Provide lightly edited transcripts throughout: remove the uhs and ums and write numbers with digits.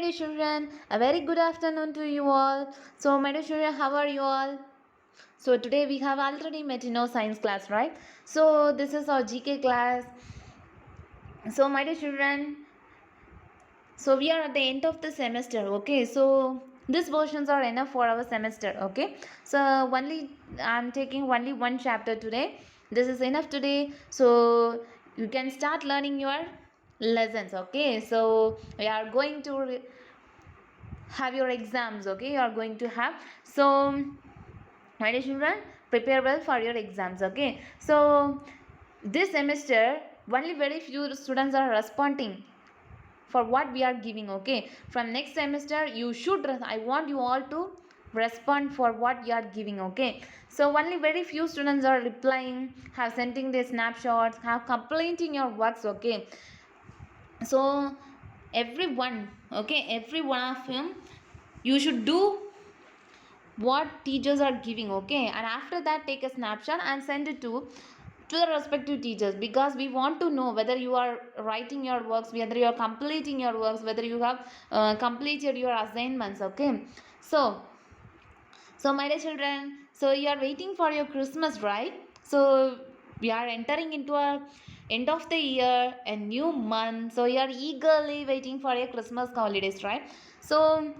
my dear children, a very good afternoon to you all. So, my dear children, how are you all? So, today we have already met in our science class, right? So, this is our GK class. So, my dear children, so we are at the end of the semester, okay? So, these versions are enough for our semester, okay? So, only I'm taking only one chapter today. This is enough today. So, you can start learning your lessons, okay? So, we are going to have your exams, okay? You are going to have. So my dear children, prepare well for your exams, okay? So this semester only very few students are responding for what we are giving, okay? From next semester you should, I want you all to respond for what you are giving, okay? So only very few students are replying, have sending their snapshots, have completing your works, okay? So everyone, okay, every one of them, you should do what teachers are giving, okay? And after that take a snapshot and send it to the respective teachers, because we want to know whether you are writing your works, whether you are completing your works, whether you have completed your assignments, okay? So my dear children, so you are waiting for your Christmas, right? So we are entering into a end of the year, a new month, so you are eagerly waiting for your Christmas holidays, right? So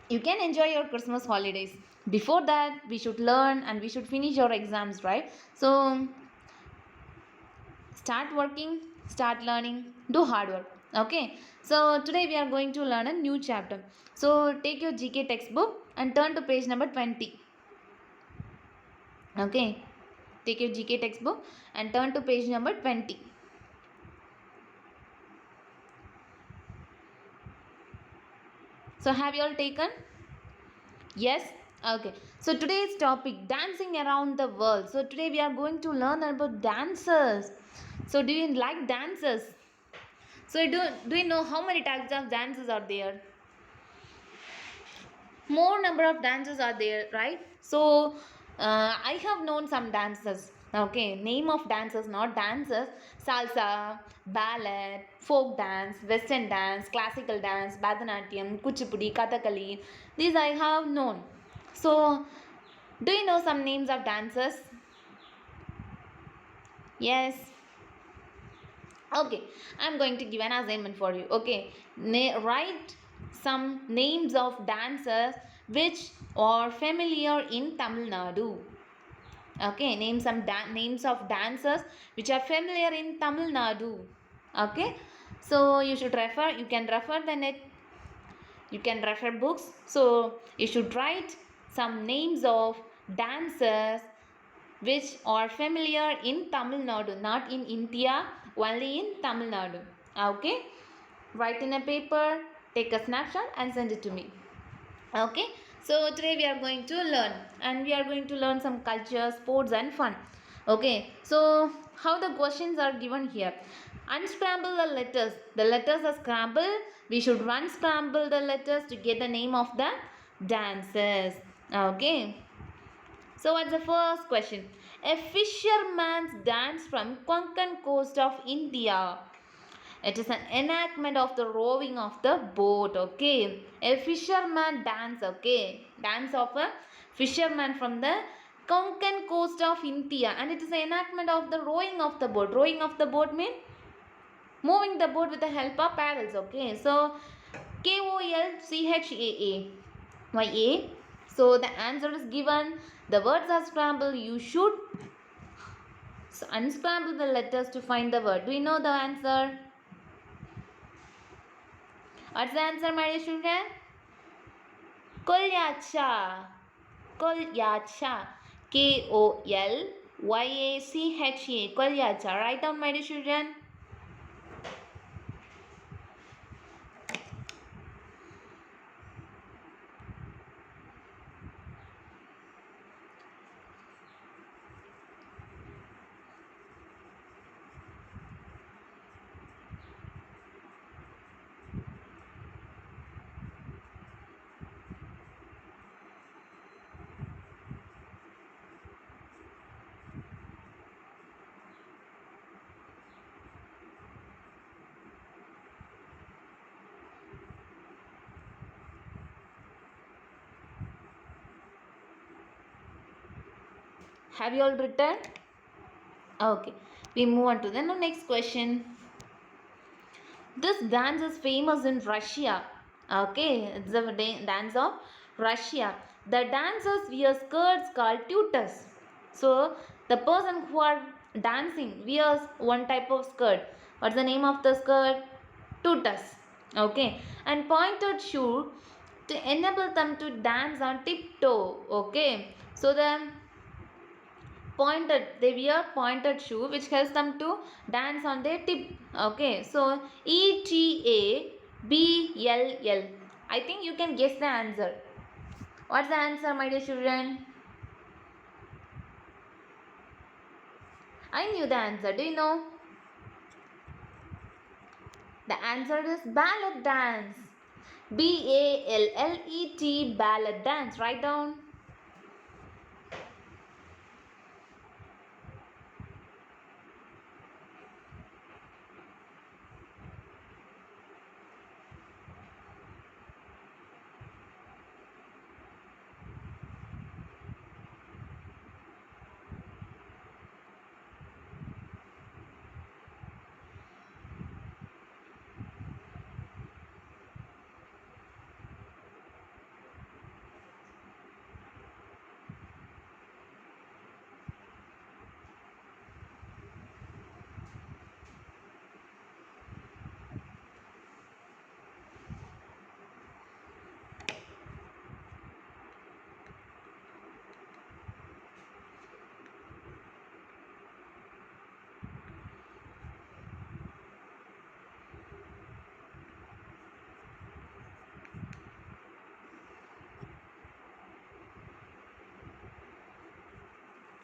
you can enjoy your Christmas holidays. Before that, we should learn and we should finish your exams, right? So start working, start learning, do hard work, okay? So today we are going to learn a new chapter. So take your GK textbook and turn to page number 20, okay? Take your GK textbook and turn to page number 20. So have you all taken? Yes? Okay. So today's topic, dancing around the world. So today we are going to learn about dances. So do you like dances? So do you know how many types of dances are there? More number of dances are there, right? So I have known some dances. Okay, name of dances, not dances: salsa, ballet, folk dance, western dance, classical dance, bharatanatyam, kuchipudi, kathakali. These I have known. So do you know some names of dances? Yes. Okay, I'm going to give an assignment for you. Okay, write some names of dancers which are familiar in Tamil Nadu. Okay, name some names of dancers which are familiar in Tamil Nadu. Okay, so you should refer, you can refer the net, you can refer books. So you should write some names of dancers which are familiar in Tamil Nadu, not in India, only in Tamil Nadu. Okay, write in a paper, take a snapshot and send it to me. Okay, so today we are going to learn, and we are going to learn some culture, sports and fun. Okay, so how the questions are given here: unscramble the letters are scrambled, we should unscramble the letters to get the name of the dances. Okay, so what's the first question? A fisherman's dance from Konkan coast of India. It is an enactment of the rowing of the boat, okay? A fisherman dance, okay? Dance of a fisherman from the Konkan coast of India, and it is an enactment of the rowing of the boat. Rowing of the boat means moving the boat with the help of paddles, okay? So KOLCHAA. Why A? So the answer is given. The words are scrambled. You should unscramble the letters to find the word. Do you know the answer? What's the answer, my dear children? Kolyacha. Kolyacha. KOLYACHA. Kolyacha. Write down, my dear children. Have you all written? Okay. We move on to the next question. This dance is famous in Russia. Okay, it's a dance of Russia. The dancers wear skirts called tutus. So the person who are dancing wears one type of skirt. What's the name of the skirt? Tutus. Okay, and pointed shoe to enable them to dance on tiptoe. Okay, so the pointed, they wear pointed shoe which helps them to dance on their tip. Okay, so ETABLL. I think you can guess the answer. What's the answer, my dear children? I knew the answer. Do you know? The answer is ballet dance. BALLET, ballet dance. Write down.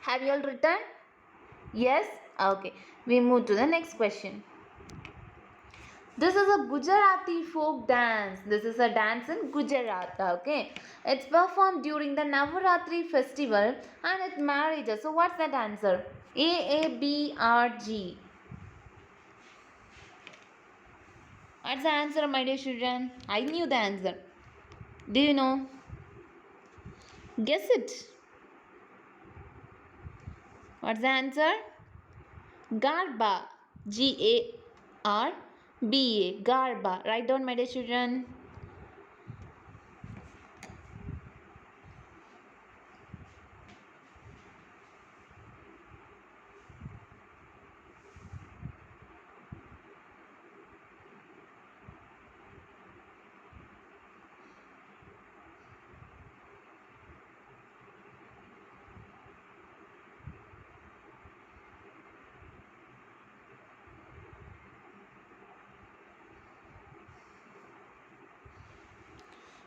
Have you all written? Yes? Okay. We move to the next question. This is a Gujarati folk dance. This is a dance in Gujarat. Okay. It's performed during the Navaratri festival and at marriages. So what's that answer? AABRG. What's the answer, my dear children? I knew the answer. Do you know? Guess it. What's the answer? Garba. Garba. Garba. Write down, my dear children.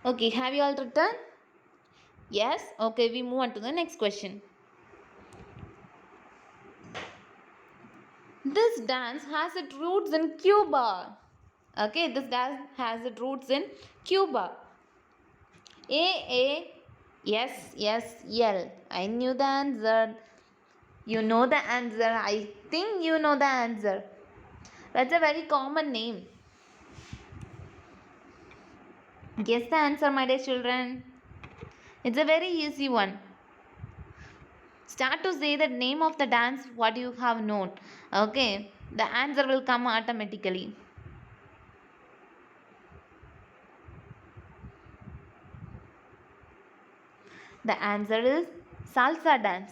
Okay, have you all written? Yes? Okay, we move on to the next question. This dance has its roots in Cuba. Okay, this dance has its roots in Cuba. AASSL. I knew the answer. You know the answer. I think you know the answer. That's a very common name. Guess the answer, my dear children. It's a very easy one. Start to say the name of the dance, what you have known. Okay, the answer will come automatically. The answer is salsa dance.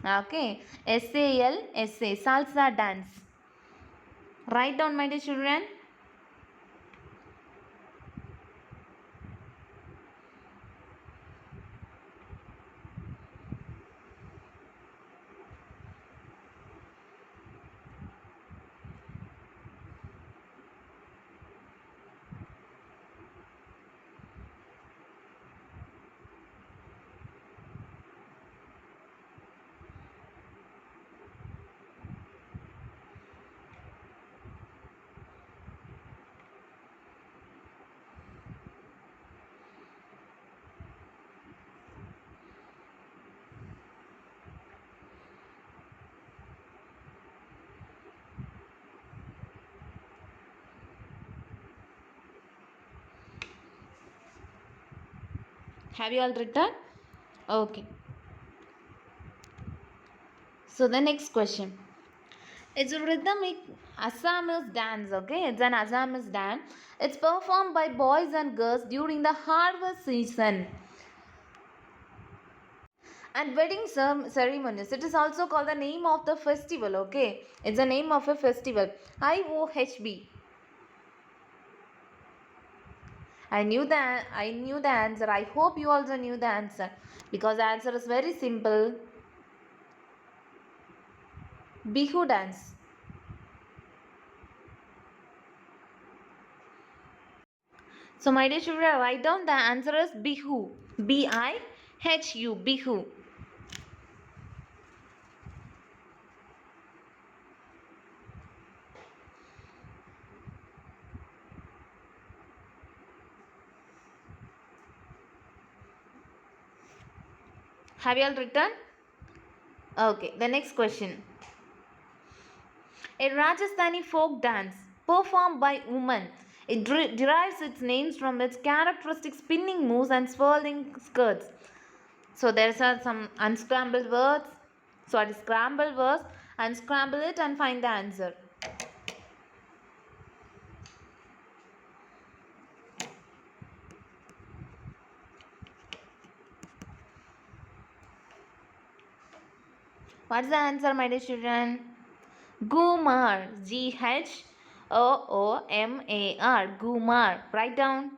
Okay, SALSA, salsa dance. Write down, my dear children. Have you all written? Okay. So the next question. It's a rhythmic Assamese dance, okay? It's an Assamese dance. It's performed by boys and girls during the harvest season and wedding ceremonies. It is also called the name of the festival, okay? It's the name of a festival. IOHB. I knew the answer. I hope you also knew the answer because the answer is very simple. Bihu dance. So my dear children, write down the answer is Bihu. Bihu. Bihu. Have you all written? Okay, the next question. A Rajasthani folk dance performed by women. It derives its names from its characteristic spinning moves and swirling skirts. So there are some unscrambled words. Sorry, scrambled words. Unscramble it and find the answer. What's the answer, my dear children? Gumar. Ghoomar. Gumar. Write down.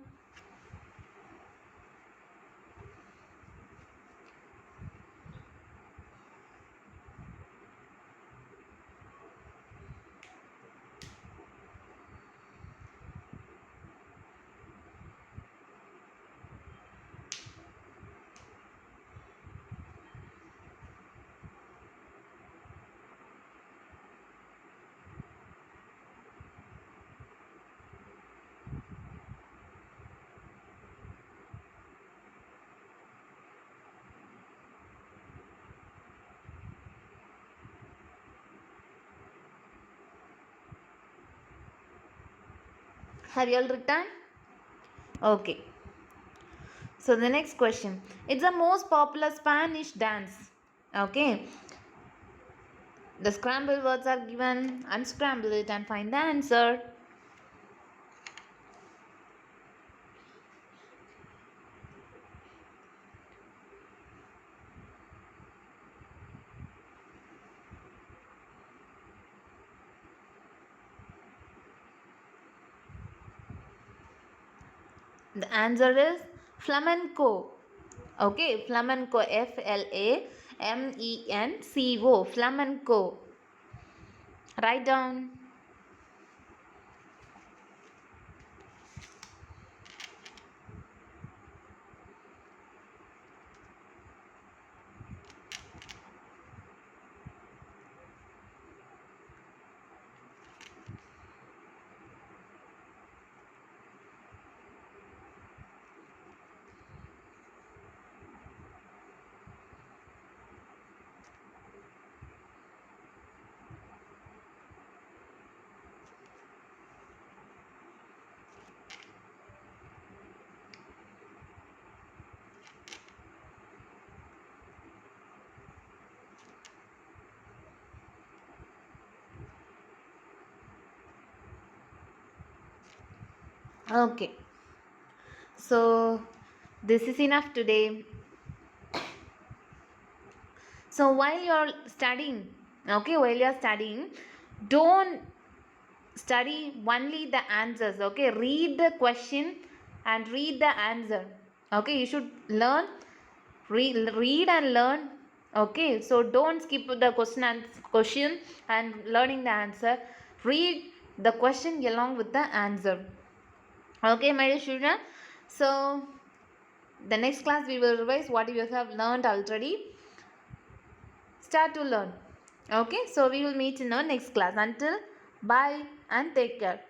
Have you all written? Okay. So the next question. It's the most popular Spanish dance. Okay. The scrambled words are given. Unscramble it and find the answer. The answer is flamenco. Okay, flamenco. Flamenco. Flamenco. Write down. Okay. So this is enough today. So while you're studying, okay, don't study only the answers. Okay, read the question and read the answer. Okay, you should learn, read and learn. Okay, so don't skip the question and learning the answer. Read the question along with the answer. Okay, my dear children. So the next class we will revise what you have learned already. Start to learn. Okay, so we will meet in our next class. Until bye and take care.